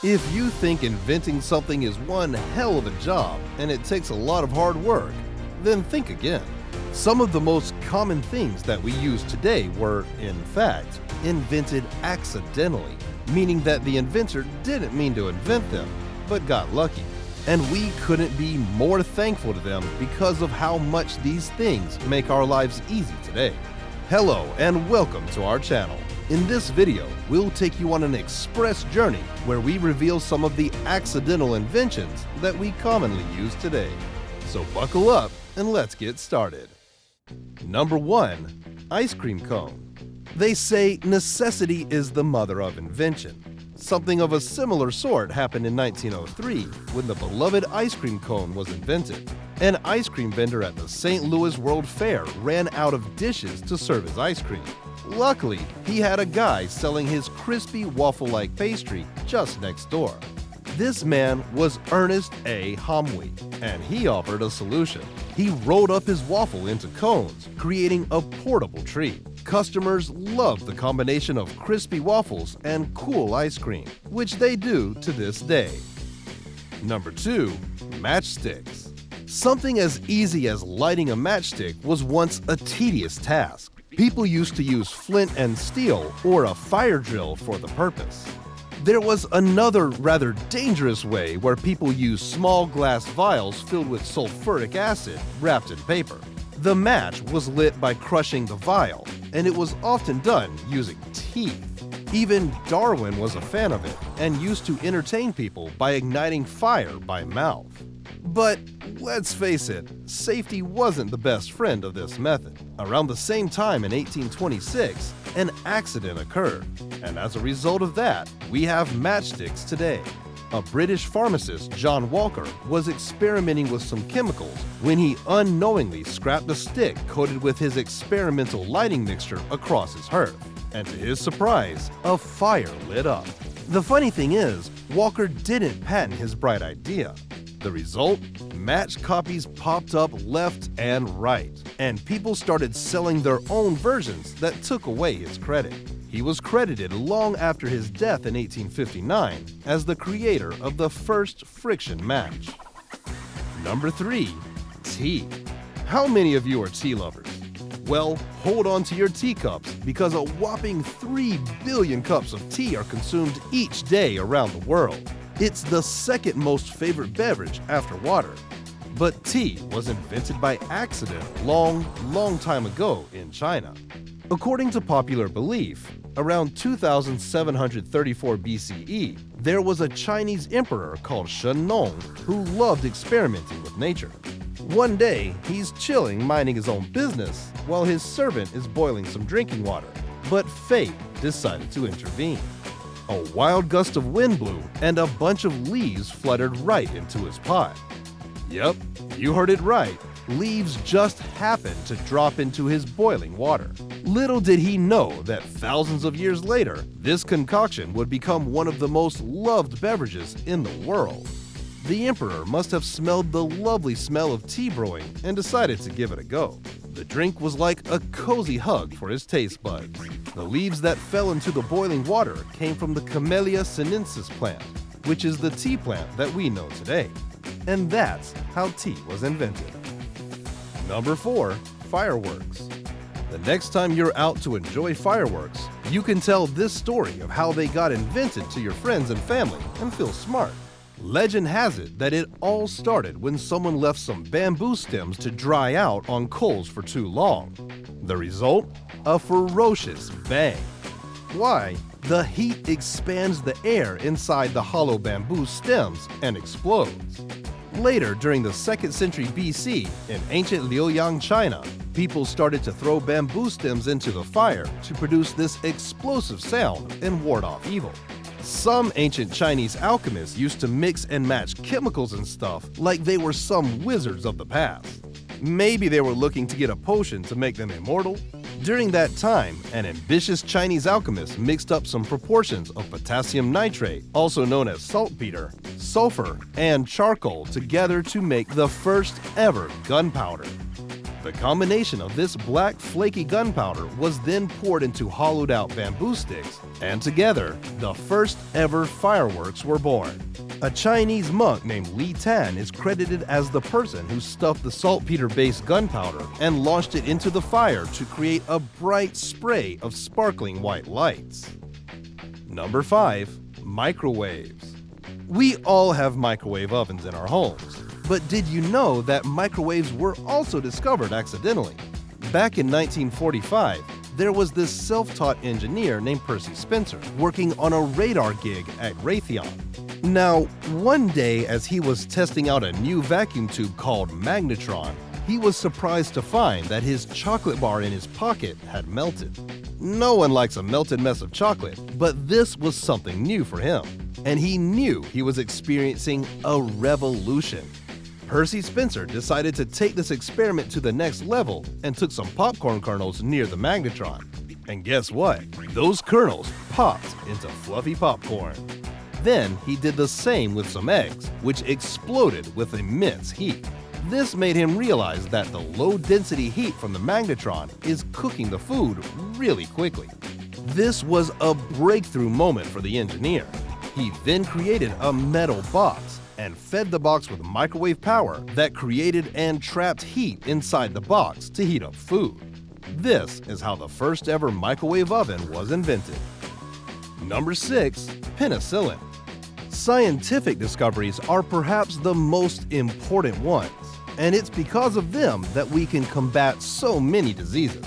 If you think inventing something is one hell of a job and it takes a lot of hard work, then think again. Some of the most common things that we use today were, in fact, invented accidentally, meaning that the inventor didn't mean to invent them, but got lucky. And we couldn't be more thankful to them because of how much these things make our lives easy today. Hello and welcome to our channel. In this video, we'll take you on an express journey where we reveal some of the accidental inventions that we commonly use today. So buckle up and let's get started. Number 1. Ice cream cone. They say necessity is the mother of invention. Something of a similar sort happened in 1903 when the beloved ice cream cone was invented. An ice cream vendor at the St. Louis World Fair ran out of dishes to serve his ice cream. Luckily, he had a guy selling his crispy waffle-like pastry just next door. This man was Ernest A. Hamwi, and he offered a solution. He rolled up his waffle into cones, creating a portable treat. Customers loved the combination of crispy waffles and cool ice cream, which they do to this day. Number 2. Matchsticks. Something as easy as lighting a matchstick was once a tedious task. People used to use flint and steel or a fire drill for the purpose. There was another rather dangerous way where people used small glass vials filled with sulfuric acid wrapped in paper. The match was lit by crushing the vial, and it was often done using teeth. Even Darwin was a fan of it and used to entertain people by igniting fire by mouth. But let's face it, safety wasn't the best friend of this method. Around the same time in 1826, an accident occurred, and as a result of that, we have matchsticks today. A British pharmacist, John Walker, was experimenting with some chemicals when he unknowingly scrapped a stick coated with his experimental lighting mixture across his hearth. And to his surprise, a fire lit up. The funny thing is, Walker didn't patent his bright idea. The result? Match copies popped up left and right, and people started selling their own versions that took away his credit. He was credited long after his death in 1859 as the creator of the first friction match. Number 3. Tea. How many of you are tea lovers? Well, hold on to your teacups because a whopping 3 billion cups of tea are consumed each day around the world. It's the second most favorite beverage after water. But tea was invented by accident long time ago in China. According to popular belief, around 2734 BCE, there was a Chinese emperor called Shen Nong who loved experimenting with nature. One day, he's chilling minding his own business while his servant is boiling some drinking water, but fate decided to intervene. A wild gust of wind blew and a bunch of leaves fluttered right into his pot. Yep, you heard it right. Leaves just happened to drop into his boiling water. Little did he know that thousands of years later, this concoction would become one of the most loved beverages in the world. The emperor must have smelled the lovely smell of tea brewing and decided to give it a go. The drink was like a cozy hug for his taste buds. The leaves that fell into the boiling water came from the Camellia sinensis plant, which is the tea plant that we know today. And that's how tea was invented. Number 4. Fireworks. The next time you're out to enjoy fireworks, you can tell this story of how they got invented to your friends and family and feel smart. Legend has it that it all started when someone left some bamboo stems to dry out on coals for too long. The result? A ferocious bang. Why? The heat expands the air inside the hollow bamboo stems and explodes. Later, during the 2nd century BC, in ancient Liujiang, China, people started to throw bamboo stems into the fire to produce this explosive sound and ward off evil. Some ancient Chinese alchemists used to mix and match chemicals and stuff like they were some wizards of the past. Maybe they were looking to get a potion to make them immortal? During that time, an ambitious Chinese alchemist mixed up some proportions of potassium nitrate, also known as saltpeter, sulfur, and charcoal together to make the first ever gunpowder. The combination of this black flaky gunpowder was then poured into hollowed-out bamboo sticks, and together, the first ever fireworks were born. A Chinese monk named Li Tan is credited as the person who stuffed the saltpeter-based gunpowder and launched it into the fire to create a bright spray of sparkling white lights. Number 5. Microwaves. We all have microwave ovens in our homes. But did you know that microwaves were also discovered accidentally? Back in 1945, there was this self-taught engineer named Percy Spencer working on a radar gig at Raytheon. Now, one day as he was testing out a new vacuum tube called magnetron, he was surprised to find that his chocolate bar in his pocket had melted. No one likes a melted mess of chocolate, but this was something new for him, and he knew he was experiencing a revolution. Percy Spencer decided to take this experiment to the next level and took some popcorn kernels near the magnetron. And guess what? Those kernels popped into fluffy popcorn. Then he did the same with some eggs, which exploded with immense heat. This made him realize that the low-density heat from the magnetron is cooking the food really quickly. This was a breakthrough moment for the engineer. He then created a metal box and fed the box with microwave power that created and trapped heat inside the box to heat up food. This is how the first ever microwave oven was invented. Number 6. Penicillin. Scientific discoveries are perhaps the most important ones, and it's because of them that we can combat so many diseases.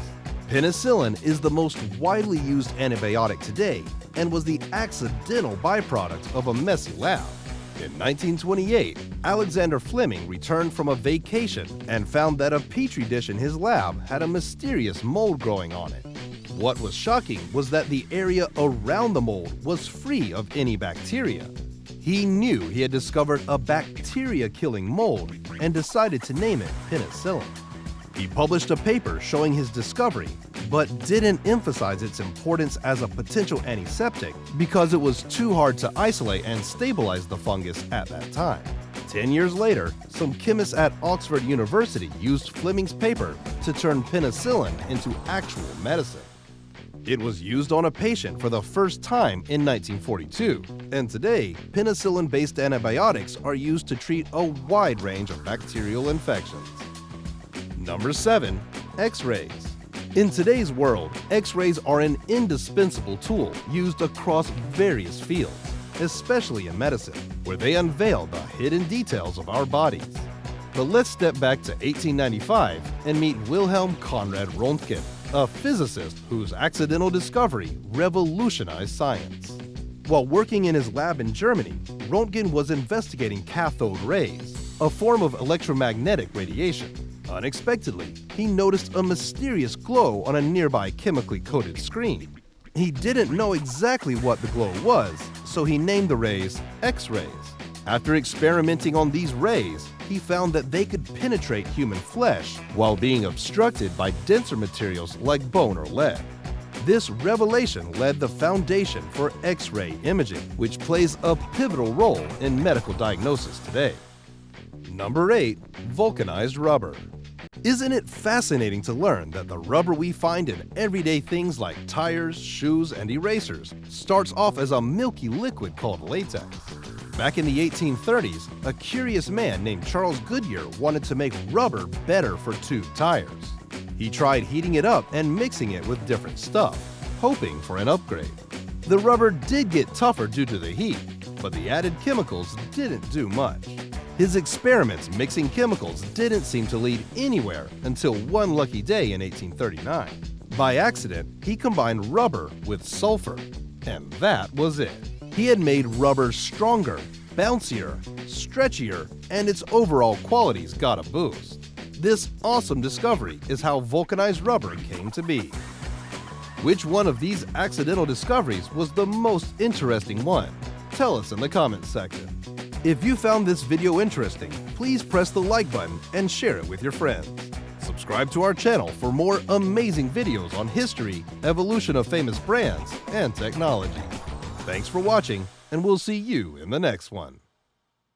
Penicillin is the most widely used antibiotic today and was the accidental byproduct of a messy lab. In 1928, Alexander Fleming returned from a vacation and found that a petri dish in his lab had a mysterious mold growing on it. What was shocking was that the area around the mold was free of any bacteria. He knew he had discovered a bacteria-killing mold and decided to name it penicillin. He published a paper showing his discovery, but didn't emphasize its importance as a potential antiseptic because it was too hard to isolate and stabilize the fungus at that time. 10 years later, some chemists at Oxford University used Fleming's paper to turn penicillin into actual medicine. It was used on a patient for the first time in 1942, and today, penicillin-based antibiotics are used to treat a wide range of bacterial infections. Number 7. X-rays. In today's world, X-rays are an indispensable tool used across various fields, especially in medicine, where they unveil the hidden details of our bodies. But let's step back to 1895 and meet Wilhelm Conrad Röntgen, a physicist whose accidental discovery revolutionized science. While working in his lab in Germany, Röntgen was investigating cathode rays, a form of electromagnetic radiation. Unexpectedly, he noticed a mysterious glow on a nearby chemically coated screen. He didn't know exactly what the glow was, so he named the rays X-rays. After experimenting on these rays, he found that they could penetrate human flesh while being obstructed by denser materials like bone or lead. This revelation led the foundation for X-ray imaging, which plays a pivotal role in medical diagnosis today. Number 8. Vulcanized rubber. Isn't it fascinating to learn that the rubber we find in everyday things like tires, shoes, and erasers starts off as a milky liquid called latex? Back in the 1830s, a curious man named Charles Goodyear wanted to make rubber better for tube tires. He tried heating it up and mixing it with different stuff, hoping for an upgrade. The rubber did get tougher due to the heat, but the added chemicals didn't do much. His experiments mixing chemicals didn't seem to lead anywhere until one lucky day in 1839. By accident, he combined rubber with sulfur, and that was it. He had made rubber stronger, bouncier, stretchier, and its overall qualities got a boost. This awesome discovery is how vulcanized rubber came to be. Which one of these accidental discoveries was the most interesting one? Tell us in the comments section. If you found this video interesting, please press the like button and share it with your friends. Subscribe to our channel for more amazing videos on history, evolution of famous brands, and technology. Thanks for watching, and we'll see you in the next one.